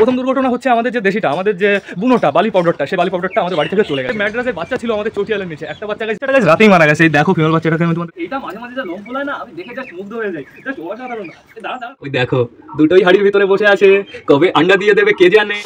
প্রথম দুর্ঘটনা হচ্ছে আমাদের যে দেশিটা, আমাদের যে বুনোটা বালি পাউডারটা, সেই বালি পাউডারটা আমাদের বাড়ি থেকে চলে গেছে। ম্যাড্রাসের বাচ্চা ছিল আমাদের চটিয়ালের নিচে, একটা বাচ্চা গেছে, সেটা রাতেই মারা গেছে। এই দেখো ফিমেল বাচ্চাটাকে আমি তোমাদের, এইটা মাঝে মাঝে যা লোম ফোলায় না, আমি দেখে জাস্ট মুগ্ধ হয়ে যাই, জাস্ট অসাধারণ। দাঁড়া, ওই দেখো দুটোই হাড়ির ভিতরে বসে আছে, কবে আন্ডা দিয়ে দেবে কে জানে।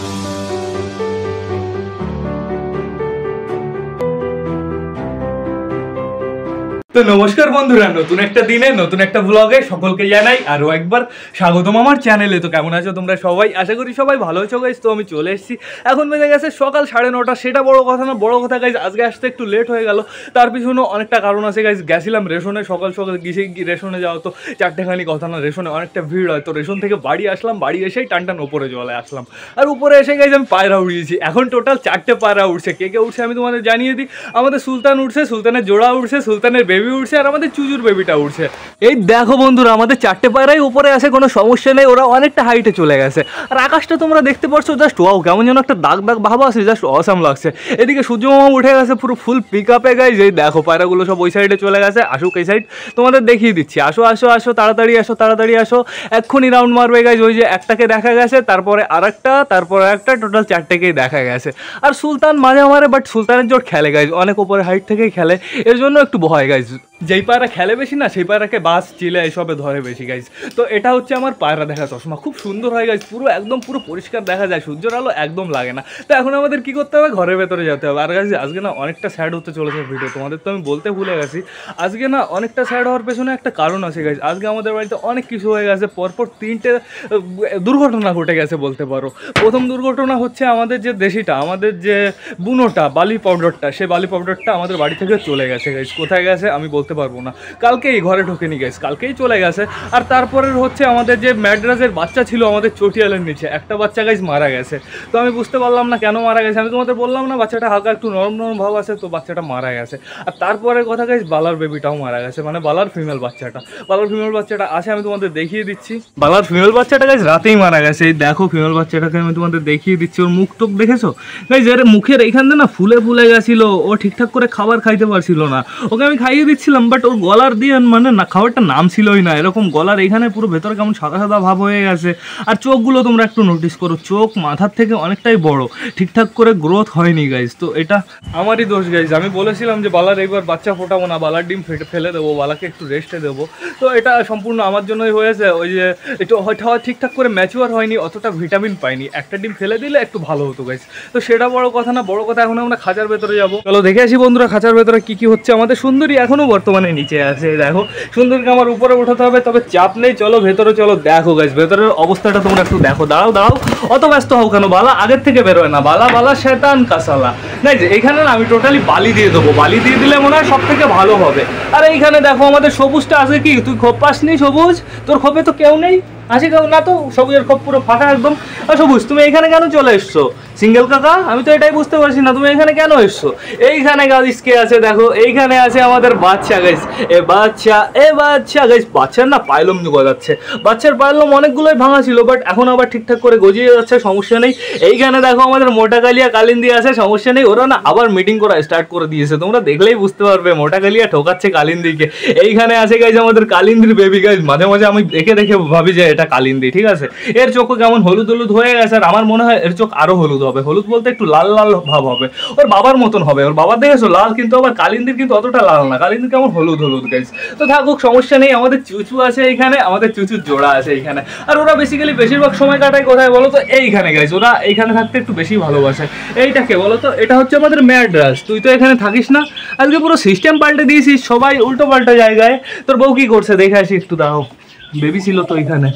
তো নমস্কার বন্ধুরা, নতুন একটা দিনে নতুন একটা ব্লগে সকলকে জানাই আরও একবার স্বাগতম আমার চ্যানেলে। তো কেমন আছো তোমরা সবাই? আশা করি সবাই ভালো আছো গাইজ। তো আমি চলে এসেছি, এখন বেজে গেছে সকাল 9:30। সেটা বড় কথা না, বড় কথা গাইজ আজকে আসতে একটু লেট হয়ে গেল। তার পিছনে অনেকটা কারণ আছে গাইজ। গেছিলাম রেশনে, সকাল সকাল গিয়ে রেশনে যাওয়া তো চারটেখানি কথা না, রেশনে অনেকটা ভিড় হয়। তো রেশন থেকে বাড়ি আসলাম, বাড়ি এসেই টান ওপরে চলে আসলাম। আর উপরে এসে গাইজ আমি পায়রা উড়িয়েছি। এখন টোটাল 4টে পায়রা উঠছে। কে কে উঠছে আমি তোমাদের জানিয়ে দিই। আমাদের সুলতান উঠছে, সুলতানের জোড়া উঠছে, সুলতানের বেবি উঠছে, আর আমাদের চুজুর বেবিটা উঠছে। এই দেখো বন্ধুরা, আমাদের 4টে পায়রাই উপরে আছে, কোনো সমস্যা নেই, ওরা অনেকটা হাইটে চলে গেছে। আর আকাশটা তোমরা দেখতে পাচ্ছ, জাস্ট ওয়াও, কেমন যেন একটা দাগ দাগ ভাব আছে, জাস্ট অসাম লাগছে। এদিকে সূর্যমামা উঠে গেছে পুরো ফুল পিক আপে গাইজ। এই দেখো পায়রাগুলো সব ওই সাইডে চলে গেছে। আসুক এই সাইড, তোমাদের দেখিয়ে দিচ্ছি। আসো আসো আসো, তাড়াতাড়ি আসো, তাড়াতাড়ি আসো, এক্ষুনি রাউন্ড মারবে গাইজ। ওই যে একটাকে দেখা গেছে, তারপরে আরেকটা, তারপরে একটা, টোটাল 4টেকেই দেখা গেছে। আর সুলতান মাঝে মারে, বাট সুলতানের জোর খেলে গাইজ, অনেক উপরে হাইট থেকেই খেলে, এর জন্য একটু ভয় গাইজ। যেই পায়রা খেলে বেশি না, সেই পায়রাকে বাস চিলে এইসবে ধরে বেশি গাইজ। তো এটা হচ্ছে আমার পায়রা দেখা চশমা, খুব সুন্দর হয় গাইজ, পুরো একদম পুরো পরিষ্কার দেখা যায়, সূর্যের আলো একদম লাগে না। তো এখন আমাদের কি করতে হবে, ঘরের ভেতরে যেতে হবে। আর গাইজ আজকে না অনেকটা স্যাড হতে চলেছে ভিডিও, তোমাদের তো আমি বলতে ভুলে গেছি। আজকে না অনেকটা স্যাড হওয়ার পেছনে একটা কারণ আছে গাইজ। আজকে আমাদের বাড়িতে অনেক কিছু হয়ে গেছে, পরপর 3টে দুর্ঘটনা ঘটে গেছে বলতে পারো। প্রথম দুর্ঘটনা হচ্ছে আমাদের যে দেশিটা, আমাদের যে বুনোটা বালি পাউডারটা, সেই বালি পাউডারটা আমাদের বাড়ি থেকে চলে গেছে গাইজ। কোথায় গেছে আমি বলতে পারবো না, কালকেই ঘরে ঢোকেনি গাইজ, কালকেই চলে গেছে। আর তারপরে হচ্ছে আমাদের যে ম্যাড্রাসের বাচ্চা ছিল আমাদের চটিয়ালের নিচে, একটা বাচ্চা গাইজ মারা গেছে। তো আমি বুঝতে পারলাম না কেন মারা গেছে। আমি তোমাদের বললাম না বাচ্চাটা হালকা একটু নরম নরম ভাব আছে, তো বাচ্চাটা মারা গেছে। আর তারপরে কথা গাইজ, বালার বেবিটাও মারা গেছে, মানে বালার ফিমেল বাচ্চাটা, বালার ফিমেল বাচ্চাটা আছে, আমি তোমাদের দেখিয়ে দিচ্ছি। বালার ফিমেল বাচ্চাটা গাইজ রাতেই মারা গেছে। এই দেখো ফিমেল বাচ্চাটাকে আমি তোমাদের দেখিয়ে দিচ্ছি। ওর মুখ টুক দেখেছো গাইজ? এর মুখের এইখান দিয়ে না ফুলে ফুলে গেছিলো, ও ঠিকঠাক করে খাবার খাইতে পারছিল না। ওকে আমি খাইয়ে দিচ্ছিলাম, বাট ওর গলার দিয়ে মানে না খাবারটা নামছিলই না। এরকম গলার এইখানে পুরো ভেতরে কেমন সাদা সাদা ভাব হয়ে গেছে। আর চোখগুলো তোমরা একটু নোটিস করো, চোখ মাথার থেকে অনেকটাই বড়, ঠিকঠাক করে গ্রোথ হয়নি গাইজ। তো এটা আমারই দোষ গাইজ। আমি বলেছিলাম যে বালার এইবার বাচ্চা ফোটাবো না, বালার ডিম ফেলে দেবো, বালাকে একটু রেস্টে দেবো। তো এটা সম্পূর্ণ আমার জন্যই হয়েছে। ওই যে একটু হয়তো ঠিকঠাক করে ম্যাচিওর হয়নি, অতটা ভিটামিন পাইনি। একটা ডিম ফেলে দিলে একটু ভালো হতো গাইজ। তো সেটা বড় কথা না, বড় কথা এখন আমরা খাঁচার ভেতরে যাবো। চলো দেখে আসি বন্ধুরা খাঁচার ভেতরে কি কি হচ্ছে। আমাদের সুন্দরী এখনো বর্তমানে নিচে আছে, দেখো সুন্দরীকে আমার উপরে উঠাতে হবে, তবে চাপ নেই। চলো ভেতরে চলো, দেখো গাইজ ভেতরের অবস্থাটা তোমরা একটু দেখো। দাঁড়াও দাঁড়াও, অত ব্যস্ত হও কেন? বালা আগের থেকে বেরোয় না, বালা বালা শয়তান কাসালা। নাই যে এইখানে না আমি টোটালি বালি দিয়ে দেবো, বালি দিয়ে দিলে মনে হয় সব থেকে ভালো হবে। আর এইখানে দেখো আমাদের সবুজটা আছে, কি তুই খোপ পাসনি? সবুজ তোর খোপে তো কেউ নেই, আছে কেউ না তো? সবুজের খোপ পুরো ফাঁকা একদম। আর সবুজ তুমি এইখানে কেন চলে এসছো? সিঙ্গেল কাকা, আমি তো এটাই বুঝতে পারছি না, তুমি এখানে কেন এসছো? এইখানে গাইস কে আছে দেখো, এইখানে আছে আমাদের বাচ্চা গাইস। এ বাচ্চা গাইস, বাচ্চার না পাইলম গজাচ্ছে। বাচ্চার পাইলম অনেকগুলোই ভাঙা ছিল, বাট এখন আবার ঠিকঠাক করে গজিয়ে যাচ্ছে, সমস্যা নেই। এইখানে দেখো আমাদের মোটা কালিয়া কালিন্দি আছে, সমস্যা নেই। ওরা না আবার মিটিং করা স্টার্ট করে দিয়েছে, তোমরা দেখলেই বুঝতে পারবে মোটা কালিয়া ঠোকাচ্ছে কালিন্দিকে। এইখানে আছে গাইস আমাদের কালিন্দির বেবি গাইস। মাঝে মাঝে আমি দেখে দেখে ভাবি যে এটা কালিন্দি, ঠিক আছে। এর চোখও কেমন হলুদ হলুদ হয়ে গেছে, আর আমার মনে হয় এর চোখ আরো হলুদ হবে। হলুদ বলতে একটু লাল লাল ভাব হবে, ওর বাবার মতন হবে। ওর বাবা দেখেছো লাল, কিন্তু আবার কালিন্দির কিন্তু অতটা লাল না, কালিন্দির কেমন হলুদ হলুদ গাইস। তো থাকুক, সমস্যা নেই। আমাদের চুচু আছে এইখানে, আমাদের চুচুর জোড়া আছে এইখানে। আর ওরা বেসিক্যালি বেশিরভাগ সময় কাটায় কোথায় বলো তো? এইখানে গাইস, ওরা এইখানে থাকতে একটু বেশি ভালোবাসে। এইটাকে বলো তো, এটা হচ্ছে আমাদের ম্যাড্রাস। তুই তো এখানে থাকিস না, আজকে পুরো সিস্টেম পাল্টে দিয়েছিস, সবাই উল্টো পাল্টা জায়গায়। তোর বউ কি করছে দেখে আসি একটু, দাও। বেবি ছিল তো এখানে,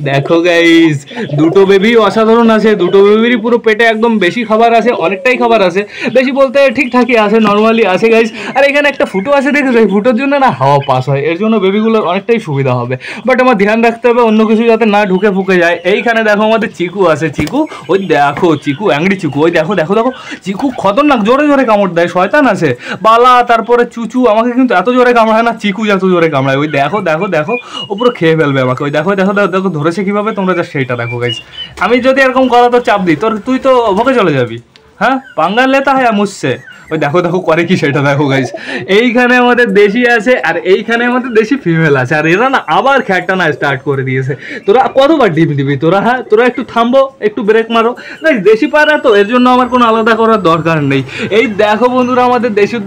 দেখো গাইস দুটো বেবি অসাধারণ আছে। দুটো বেবিরই পুরো পেটে একদম বেশি খাবার আছে, অনেকটাই খাবার আছে। বেশি বলতে ঠিকঠাকই আছে, নর্মালি আছে গাইস। আর এখানে একটা ফুটো আছে, দেখেছো? এই ফুটোর জন্য না হাওয়া পাস হয়, এর জন্য বেবিগুলোর অনেকটাই সুবিধা হবে। বাট আমার ধ্যান রাখতে হবে অন্য কিছু যাতে না ঢুকে ফুকে যায়। এইখানে দেখো আমাদের চিকু আছে, চিকু ওই দেখো, চিকু অ্যাংরি চিকু, ওই দেখো দেখো দেখো, চিকু খতরনাক, জোরে জোরে কামড় দেয়, শয়তান আছে। বালা তারপরে চুচু আমাকে কিন্তু এত জোরে কামড়ায় না, চিকু এত জোরে কামড়ায়। ওই দেখো দেখো দেখো, ও পুরো খেয়ে ফেলবে আমাকে। ওই দেখো দেখো দেখো ধরেছে কিভাবে, তোমরা যা সেইটা দেখো গাইস। আমি যদি এরকম করা তো চাপ দিই, তুই তো ভোগে চলে যাবি। হ্যাঁ, পাঙ্গা লেতা হ্যাঁ মুঝসে, ওই দেখো দেখো করে কি সেটা দেখো গাইস। এইখানে আমাদের দেশি আছে আর এইখানে আমাদের দেশি ফিমেল আছে, আর এরা না আবার খ্যাটটা না স্টার্ট করে দিয়েছে। তোরা কতবার ডিম দিবি তোরা? হ্যাঁ তোরা একটু থামবো, একটু ব্রেক মারো। গাইস দেশি পায়রা তো, এর জন্য আমার কোনো আলাদা করার দরকার নেই। এই দেখো বন্ধুরা আমাদের দেশির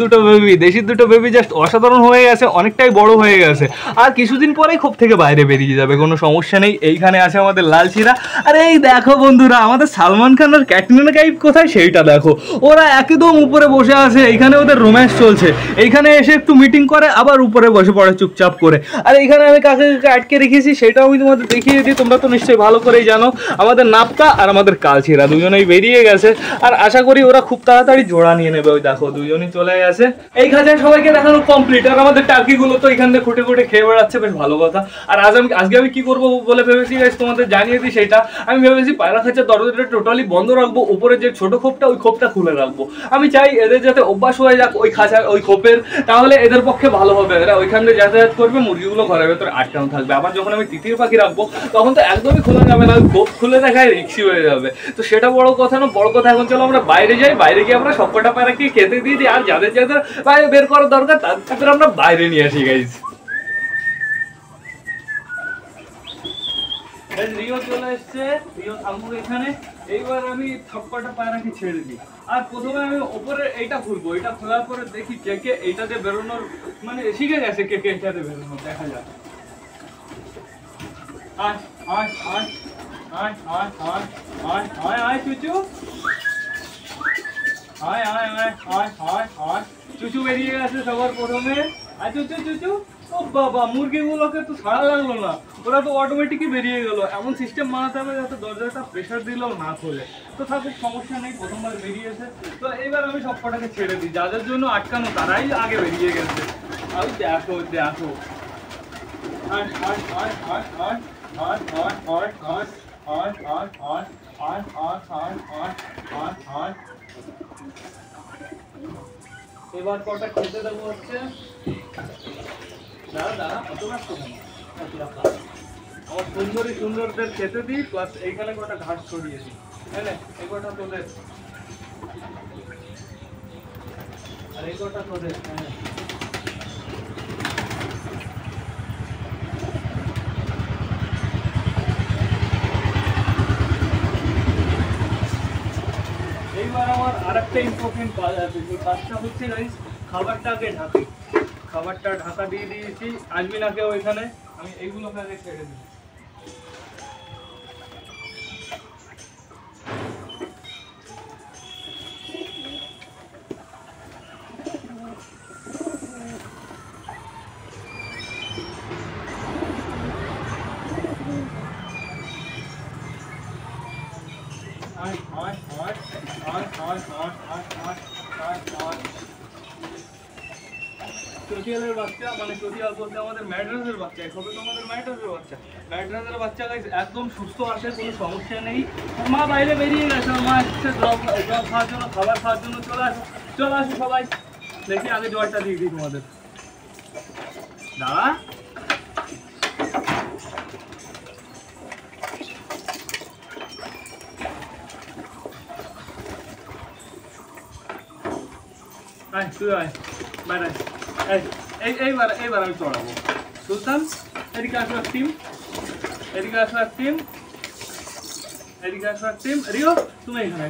দুটো বেবি জাস্ট অসাধারণ হয়ে গেছে, অনেকটাই বড় হয়ে গেছে, আর কিছুদিন পরেই খোপ থেকে বাইরে বেরিয়ে যাবে, কোনো সমস্যা নেই। এইখানে আছে আমাদের লাল চিরা। আর এই দেখো বন্ধুরা আমাদের সালমান খান আর ক্যাটরিনা কাইফ কোথায় সেইটা দেখো, ওরা একদম উপরে বসে আছে, এইখানে ওদের রোম্যান্স চলছে। এইখানে এসে একটু মিটিং করে আবার উপরে বসে পড়ে চুপচাপ করে। আর এইখানে আমি কাকে আটকে রেখেছি সেটাও আমি তোমাদের দেখিয়ে দিই, তোমরা তো নিশ্চয়ই ভালো করেই জানো। আমাদের নাপ্তা আর আমাদের কালচিরা দুজনেই বেরিয়ে গেছে, আর আশা করি ওরা খুব তাড়াতাড়ি জোড়া নিয়ে নেবে। ওই দেখো দুজনই চলে গেছে। এই খাঁচায় সবাইকে দেখানো কমপ্লিট, আর আমাদের টার্কিগুলো তো এখান থেকে খুঁটে খুঁটে খেয়ে বেড়াচ্ছে, বেশ ভালো কথা। আর আজকে আমি কি করবো বলে ভেবেছি গাইস তোমাদের জানিয়ে দিই সেটা। আমি ভেবেছি পায়রা খাঁচার দরজাটা টোটালি বন্ধ রাখবো, উপরে যে ছোট খোপটা ওই খোপটা খুলে রাখবো। আমি চাই এদের যাতে অভ্যাস হয়ে যাক ওই খাঁচার ওই খোপের, তাহলে এদের পক্ষে ভালো হবে। এরা ওইখান থেকে যাতায়াত করবে, মুরগিগুলো ঘরের ভেতরে আটকানো থাকবে। আবার যখন আমি তিতির পাখি রাখবো তখন তো একদমই খোলা যাবে না, খোপ খুলে দেখায় রিক্সি হয়ে যাবে। তো সেটা বড় কথা না, বড় কথা এখন চলো আমরা বাইরে যাই, বাইরে গিয়ে আমরা সবকটা পায়রাকে খেতে দিয়ে দিই, আর যাদের যাদের বাইরে বের করার দরকার তাদের আমরা বাইরে নিয়ে আসি গাইজ। রিও চলে এসছে, রিও থামবো এখানে। এইবার আমি সবকটা পায়রাকে ছেড়ে দিই, আর প্রথমে আমি ওপরে এইটা খুলবো, এটা খোলার পরে দেখি কে কে এইটাতে বেরোনোর মানে শিখে গেছে, কে কে এইটাতে বেরোনো দেখা যাক। আয় আয় আয় আয় আয় আয় আয় আয় আয় চুচু, আয় আয় আয় আয় আয় আয়। চুচু বেরিয়ে গেছে সবার প্রথমে। আয় চুচু চুচু। ও বাবা, মুরগিগুলোকে তো ছাড়া লাগলো না, ওরা তো অটোমেটিকই বেরিয়ে গেল। এমন সিস্টেম বানাতে হবে যাতে দরজাটা প্রেশার দিলেও না খোলে। তো থাকুক, সমস্যা নেই, প্রথমবার বেরিয়েছে। তো এইবার আমি সব কটাকে ছেড়ে দিই, যাদের জন্য আটকানো তারাই আগে বেরিয়ে গেছে। আমি দেখো দেখো আয় আয় আয় আয় আয় আয় আয় আয় আয় আয় আয় আয় আয় আয় আয় আয় আয়। এবার কটা খেতে দেবো হচ্ছে, দাঁড়া দাঁড়া অত ব্যস্ত কেন, আমার সুন্দরদের খেতে দিই, প্লাস এইখানে কটা ঘাস ছড়িয়ে দিই। হ্যাঁ এই কটা তোদের, আর এই কটা তোদের। হ্যাঁ এইবার আমার আরেকটা ইম্পর্টেন্ট কাজ আছে, যে কাজটা হচ্ছে গাইস খাবারটাকে ঢাকি। খাবারটা ঢাকা দিয়ে দিয়েছি আজমিনাকে, ওইখানে আমি এইগুলোকে আগে ছেড়ে দিই। চটিয়ালের বাচ্চা, মানে চটিয়াল বলতে আমাদের ম্যাড্রাসের বাচ্চা, এভাবে তো আমাদের ম্যাড্রাসের বাচ্চা। ম্যাড্রাসের বাচ্চা গাইস একদম সুস্থ আছে, কোনো সমস্যা নেই। মা বাইরে বেরিয়ে গেছে, মা এসছে ড্রপ খাওয়ার জন্য, খাবার খাওয়ার জন্য। চলে আসো সবাই, দেখি আগে জলটা দিয়ে দিই তোমাদের। দাঁড়া আয় তুই আয় বাইরে। এইবার আমি চড়াবো। সুলতান এদিকে আসো এক টিম, এদিকে আসো এক টিম, এদিকে আসো এক টিম। রিও তুমি এখানে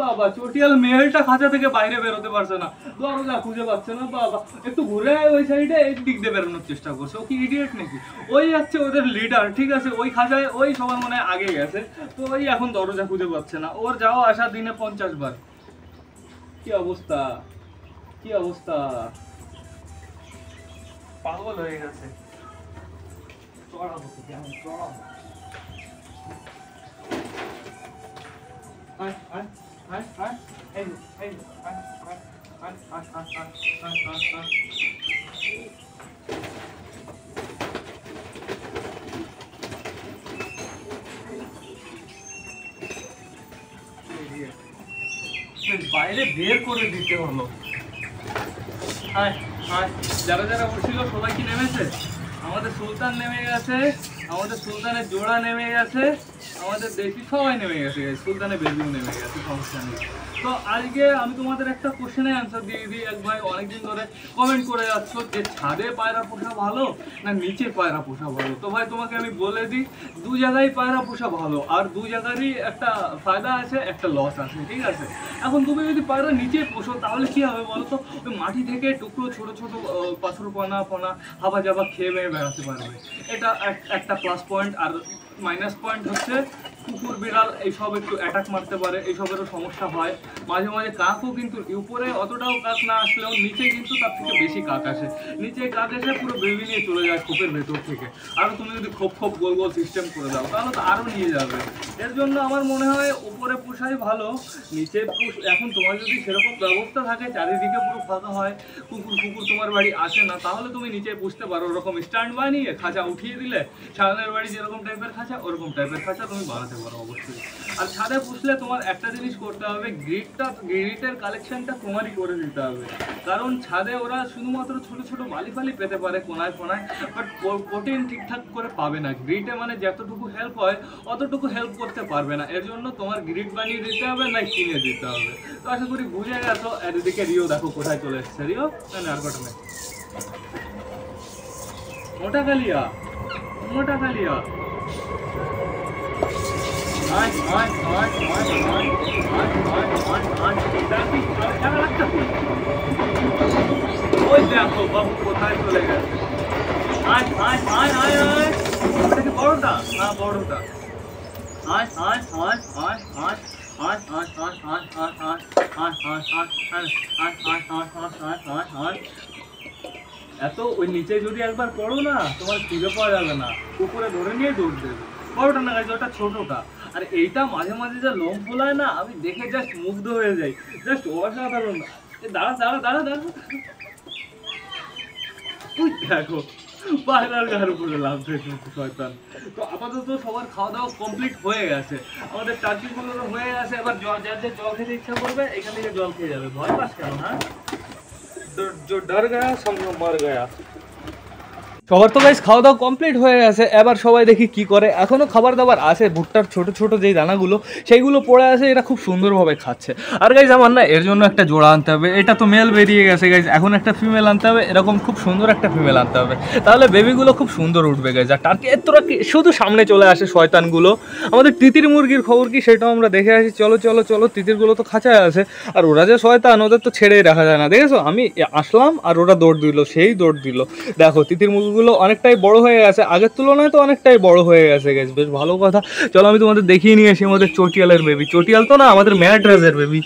বাবা, চটিয়াল মেয়েটা খাঁচা থেকে বাইরে বেরোতে পারছে না, দরজা খুঁজে পাচ্ছে না। বাবা একটু ঘুরে ওই সাইডে এই দিক দিয়ে বেরোনোর চেষ্টা করছে। ও কি ইডিয়েট নাকি? ওই যাচ্ছে ওদের লিডার, ঠিক আছে, ওই খাঁচায় ওই সবার মনে হয় আগে গেছে, তো ওই এখন দরজা খুঁজে পাচ্ছে না। ওর যাওয়া আসা দিনে 50 বার। কি অবস্থা, কি অবস্থা, পাগল হয়ে গেছে। চড়াবো তো কেমন চড়াবো। বাইরে বের করে দিতে হলো। যারা যারা উঠছিল সবাই কি নেমেছে? আমাদের সুলতান নেমে গেছে, আমাদের সুলতানের জোড়া নেমে গেছে, আমাদের দেশি সবাই নেমে গেছে, সুলতানের বেবিও নেমে গেছে, সমস্যা নেই। তো আজকে আমি তোমাদের একটা কোশ্চেনের অ্যান্সার দিয়ে দিই। এক ভাই অনেকদিন ধরে কমেন্ট করে যাচ্ছ যে ছাদে পায়রা পোষা ভালো না নিচে পায়রা পোষা ভালো। তো ভাই তোমাকে আমি বলে দিই, দু জায়গায় পায়রা পোষা ভালো, আর দু জায়গারই একটা ফায়দা আছে একটা লস আছে, ঠিক আছে। এখন তুমি যদি পায়রা নিচে পোষো তাহলে কি হবে বলো তো, মাটি থেকে টুকরো ছোট ছোট পাথর পোনা হাবা জাবা খেয়ে মেয়ে বেড়াতে পারবে, এটা একটা প্লাস পয়েন্ট। আর মাইনাস পয়েন্ট হচ্ছে কুকুর বিড়াল এইসব একটু অ্যাটাক মারতে পারে, এইসবেরও সমস্যা হয়। মাঝে মাঝে কাকও কিন্তু উপরে অতটাও কাক না আসলেও নিচে কিন্তু তার থেকে বেশি কাক আসে, নিচে কাক এসে পুরো বেবি নিয়ে চলে যায় খোপের ভেতর থেকে। আরও তুমি যদি খোপ খোপ গোল গোল সিস্টেম করে দাও তাহলে তো আরও নিয়ে যাবে। এর জন্য আমার মনে হয় উপরে পোষাই ভালো, নিচে এখন তোমার যদি সেরকম ব্যবস্থা থাকে চারিদিকে পুরো ফাঁকা হয়, কুকুর তোমার বাড়ি আসে না, তাহলে তুমি নিচে পুষতে পারো। ওরকম স্ট্যান্ড বানিয়ে খাঁচা উঠিয়ে দিলে, সামনের বাড়ি যেরকম টাইপের খাঁচা ওরকম টাইপের খাঁচা তুমি বানাতে পারো অবশ্যই। আর ছাদে পুষলে তোমার একটা জিনিস করতে হবে, গ্রিটের কালেকশনটা তোমারই করে দিতে হবে, কারণ ছাদে ওরা শুধুমাত্র ছোট ছোট বালি ফালি পেতে পারে কোনায় কোনায়, বাট প্রোটিন ঠিকঠাক করে পাবে না। গ্রিটে মানে যতটুকু হেল্প হয় অতটুকু হেল্প করতে পারবে না, এর জন্য তোমার গ্রিট বানিয়ে দিতে হবে না কিনে দিতে হবে। তো আশা করি বুঝে গেছো। আর এদিকে রিও দেখো কোথায় চলে এসছে, রিও না আর কটা নেই, মোটা কালিয়া মোটা কালিয়া ওই দেখো বাবু কোথায় চলে গেছে। বড়টা না বড়টা এত ওই নিচে যদি একবার পড়ো না তোমার খুঁজে পাওয়া যাবে না, কুকুরে ধরে নিয়ে দৌড় দেবে। বড়টা না গাইছে ওটা ছোটটা। আর এইটা মাঝে মাঝে যা লোম ফোলায় না আমি দেখে জাস্ট মুগ্ধ হয়ে যাই, জাস্ট অসাধারণ। দাঁড়া দাঁড়া দাঁড়া দাঁড়া, ওই দেখো পায়রার গায়ের উপরে লাফছে শয়তান। তো আপাতত সবার খাওয়া দাওয়া কমপ্লিট হয়ে গেছে, আমাদের টার্কিগুলোরও হয়ে গেছে। এবার যার যে জল খেতে ইচ্ছা করবে এখান থেকে জল খেয়ে যাবে। ভয় পাস কেন? হ্যাঁ, जो डर गया समझो मर गया। সবার তো গাইস খাওয়া দাওয়া কমপ্লিট হয়ে গেছে, এবার সবাই দেখি কি করে। এখনও খাবার দাবার আছে, ভুট্টার ছোট ছোট যেই দানাগুলো সেইগুলো পড়ে আছে, এটা খুব সুন্দরভাবে খাচ্ছে। আর গাইজ আমার না এর জন্য একটা জোড়া আনতে হবে, এটা তো মেল বেরিয়ে গেছে গাইজ, এখন একটা ফিমেল আনতে হবে, এরকম খুব সুন্দর একটা ফিমেল আনতে হবে, তাহলে বেবিগুলো খুব সুন্দর উঠবে গাইজ। আর টার্কি তোরা শুধু সামনে চলে আসে শয়তানগুলো। আমাদের তিতির মুরগির খবর কি সেটাও আমরা দেখে আসি, চলো চলো চলো। তিতিরগুলো তো খাঁচায় আছে, আর ওরা যে শয়তান ওদের তো ছেড়েই রাখা যায় না। দেখেছো আমি আসলাম আর ওরা দৌড় দিল, সেই দৌড় দিল। দেখো তিতির মুরগিগুলো অনেকটাই বড় হয়ে গেছে, আগের তুলনায় তো অনেকটাই বড় হয়ে গেছে গেছে, বেশ ভালো কথা। চলো আমি তোমাদের দেখিয়ে নিয়ে আসি আমাদের চটিয়ালের বেবি। চটিয়াল তো না, আমাদের ম্যাড্রাসের বেবি।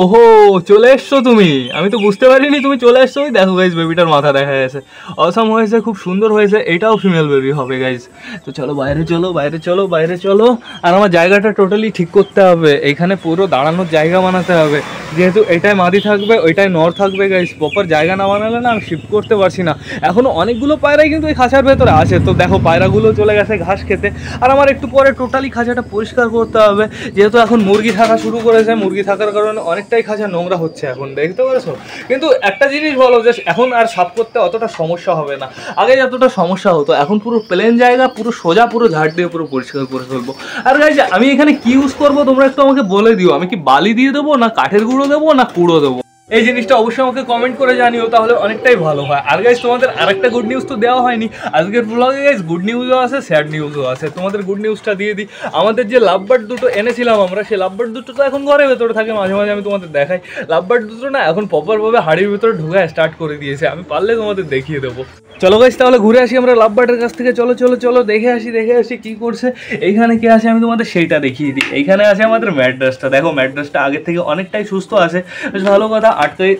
ওহো চলে এসছো তুমি, আমি তো বুঝতে পারিনি তুমি চলে এসছো। ওই দেখো গাইজ বেবিটার মাথা দেখা গেছে, অসাম হয়েছে, খুব সুন্দর হয়েছে। এটাও ফিমেল বেবি হবে গাইজ। তো চলো বাইরে চলো বাইরে চলো বাইরে চলো। আর আমার জায়গাটা টোটালি ঠিক করতে হবে, এইখানে পুরো দাঁড়ানোর জায়গা বানাতে হবে, যেহেতু এটাই মাদি থাকবে ওইটাই নর থাকবে গাইজ। প্রপার জায়গা না বানালে না আমি শিফট করতে পারছি না। এখনও অনেকগুলো পায়রাই কিন্তু এই খাঁচার ভেতরে আছে। তো দেখো পায়রাগুলো চলে গেছে ঘাস খেতে, আর আমার একটু পরে টোটালি খাঁচাটা পরিষ্কার করতে হবে, যেহেতু এখন মুরগি থাকা শুরু করেছে। মুরগি থাকার কারণে অনেকটাই খাঁচা নোংরা হচ্ছে এখন, দেখতে পাচ্ছো। কিন্তু একটা জিনিস বলো যে এখন আর সাফ করতে অতটা সমস্যা হবে না, আগে যতটা সমস্যা হতো এখন পুরো প্লেন জায়গা, পুরো সোজা, পুরো ঝাড় দিয়ে পুরো পরিষ্কার করে ফেলবো। আর গাইজ আমি এখানে কি ইউজ করবো তোমরা একটু আমাকে বলে দিও, আমি কি বালি দিয়ে দেবো না কাঠের গুঁড়ো দেবো না কুড়ো দেবো, এই জিনিসটা অবশ্যই আমাকে কমেন্ট করে জানিও, তাহলে অনেকটাই ভালো হয়। আর গাইজ তোমাদের আরেকটা গুড নিউজ তো দেওয়া হয়নি আজকের ব্লগে গাইজ, গুড নিউজও আছে স্যাড নিউজও আছে। তোমাদের গুড নিউজটা দিয়ে দিই, আমাদের যে লাভবার্ড দুটো এনেছিলাম আমরা, সেই লাভবার্ড দুটো তো এখন ঘরের ভেতরে থাকে, মাঝে মাঝে আমি তোমাদের দেখাই। লাভবার্ড দুটো না এখন প্রপারভাবে হাড়ির ভেতরে ঢোকা স্টার্ট করে দিয়েছে, আমি পারলে তোমাদের দেখিয়ে দেবো। চলো গাইজ তাহলে ঘুরে আসি আমরা লাভবার্ডের কাছ থেকে, চলো চলো চলো দেখে আসি কি করছে। এইখানে কে আছে আমি তোমাদের সেইটা দেখিয়ে দিই। এইখানে আছে আমাদের ম্যাড্রাসটা, দেখো ম্যাড্রাসটা আগের থেকে অনেকটাই সুস্থ আছে, বেশ ভালো কথা।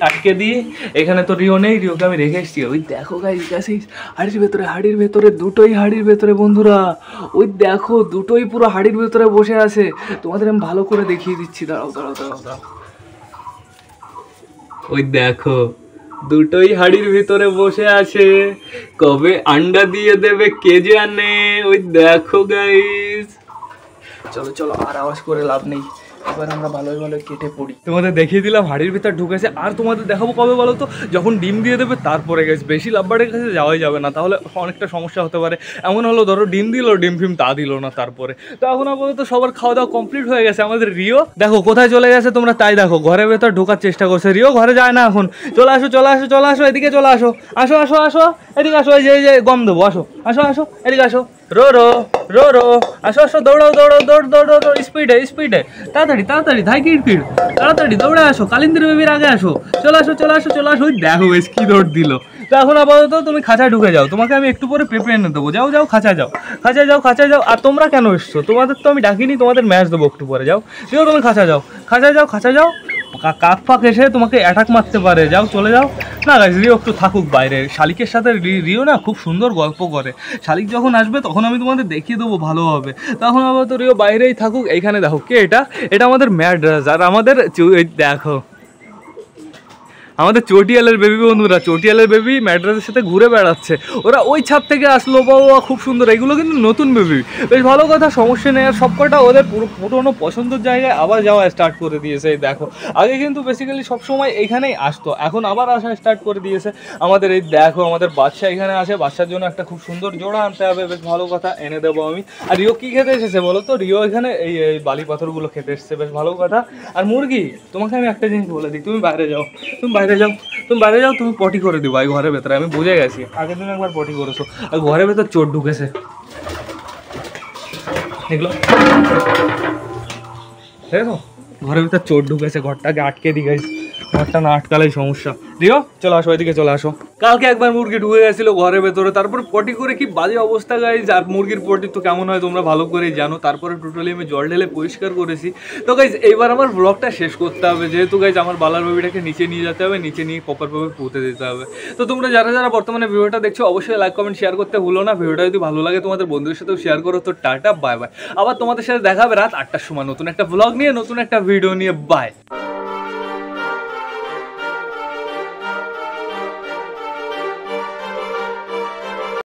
আটকে দিয়ে এখানে তো রিও নেই, রিওকে আমি রেখে এসেছি। ওই দেখো গাইজ হাড়ির ভেতরে দুটোই হাড়ির ভেতরে বন্ধুরা, ওই দেখো দুটোই পুরো হাড়ির ভেতরে বসে আছে। তোমাদের আমি ভালো করে দেখিয়ে দিচ্ছি, দাঁড়াও দাঁড়াও দাঁড়াও দাঁড়াও। ওই দেখো দুটোই হাড়ির ভিতরে বসে আছে, কবে আন্ডা দিয়ে দেবে কে জানে। ওই দেখো গাইস, চলো চলো আর আওয়াজ করে লাভ নেই, এবার আমরা ভালোই ভালোই কেটে পড়ি। তোমাদের দেখিয়ে দিলাম হাড়ির ভিতর ঢুকেছে, আর তোমাদের দেখাবো কবে বলো তো, যখন ডিম দিয়ে দেবে তারপরে গেছে। বেশি লাভবারের কাছে যাওয়াই যাবে না, তাহলে অনেকটা সমস্যা হতে পারে। এমন হলো ধরো ডিম দিল, ডিম ফিম তা দিল না তারপরে। তো এখন আপাতত সবার খাওয়া দাওয়া কমপ্লিট হয়ে গেছে। আমাদের রিও দেখো কোথায় চলে গেছে, তোমরা তাই দেখো, ঘরের ভেতর ঢোকার চেষ্টা করছে। রিও ঘরে যায় না এখন। চলে আসো চলে আসো চলে আসো, এদিকে চলে আসো, আসো আসো আসো এদিকে আসো, এই যে গম দেবো, আসো আসো আসো এদিকে আসো। রো রো রো রো, আসো আসো, দৌড়াও দৌড়াও, দৌড় দৌড় দৌড়, স্পিডে স্পিডে, তাড়াতাড়ি তাড়াতাড়ি, ধাই কিড়, তাড়াতাড়ি দৌড়ে আসো, কালিন্দির বেবির আগে আসো, চলে আসো চলে আসো চলে আসো। ওই দেখো বেশ কি দৌড় দিল। তো এখন আপাতত তুমি খাঁচায় ঢুকে যাও, তোমাকে আমি একটু পরে পেঁপে এনে দেবো। যাও যাও খাঁচায় যাও, খাঁচায় যাও, খাঁচায় যাও। আর তোমরা কেন এসছো? তোমাদের তো আমি ডাকিনি, তোমাদের ম্যাচ দেবো একটু পরে। যাও যাও তুমি খাঁচা যাও, খাঁচায় যাও, খাঁচায় যাও। কাক ফাক এসে তোমাকে অ্যাটাক মারতে পারে, যাও চলে যাও। না গাইস, রিও একটু থাকুক বাইরে। শালিকের সাথে রিও না খুব সুন্দর গল্প করে। শালিক যখন আসবে তখন আমি তোমাদের দেখিয়ে দেবো ভালোভাবে। তখন আবার তো রিও বাইরেই থাকুক। এইখানে দেখো কে এটা, এটা আমাদের ম্যাড্রাস। আর আমাদের দেখো আমাদের চটিয়ালের বেবি বন্ধুরা, চটিয়ালের বেবি ম্যাড্রাসের সাথে ঘুরে বেড়াচ্ছে। ওরা ওই ছাদ থেকে আসলো, বাবা খুব সুন্দর। এগুলো কিন্তু নতুন বেবি, বেশ ভালো কথা, সমস্যা নেই। আর সবকটা ওদের পুরোনো পছন্দের জায়গায় আবার যাওয়া স্টার্ট করে দিয়েছে। এই দেখো, আগে কিন্তু বেসিক্যালি সবসময় এইখানেই আসতো, এখন আবার আসা স্টার্ট করে দিয়েছে। আমাদের এই দেখো আমাদের বাচ্চা এখানে আসে, বাচ্চার জন্য একটা খুব সুন্দর জোড়া আনতে হবে, বেশ ভালো কথা, এনে দেবো আমি। আর রিও কী খেতে এসেছে বলো তো? রিও এখানে এই বালি পাথরগুলো খেতে এসেছে, বেশ ভালো কথা। আর মুরগি, তোমাকে আমি একটা জিনিস বলে দিই, তুমি বাইরে যাও, তুমি বাইরে যাও, তুমি বাইরে যাও, তুমি পটি করে দিবো এই ঘরের ভেতরে। আমি বুঝে গেছি, আগের দিন একবার পটি করেছো। আর ঘরের ভেতর চোর ঢুকেছে, এগুলো দেখো ঘরের ভিতর চোর ঢুকেছে, ঘরটাকে আটকে দি গাইস, ঘরটা না আটকালেই সমস্যা। রিও চলে আসো, এদিকে চলে আসো। কালকে একবার মুরগি ঢুকে গেছিলো ঘরের ভেতরে, তারপর পটি করে কি বাজে অবস্থা গাইস। আর মুরগির পটি তো কেমন হয় তোমরা ভালো করেই জানো। তারপরে টোটালি আমি জল ঢেলে পরিষ্কার করেছি। তো গাইস এইবার আমার ব্লগটা শেষ করতে হবে, যেহেতু গাইস আমার বালার বেবিটাকে নিচে নিয়ে যেতে হবে, নিচে নিয়ে প্রপারভাবে পুঁতে দিতে হবে। তো তোমরা যারা যারা বর্তমানে ভিডিওটা দেখছো অবশ্যই লাইক কমেন্ট শেয়ার করতে ভুলো না। ভিডিওটা যদি ভালো লাগে তোমাদের বন্ধুদের সাথেও শেয়ার করো। তো টাটা বাই বাই, আবার তোমাদের সাথে দেখা হবে রাত 8টার সময় নতুন একটা ব্লগ নিয়ে, নতুন একটা ভিডিও নিয়ে। বাই।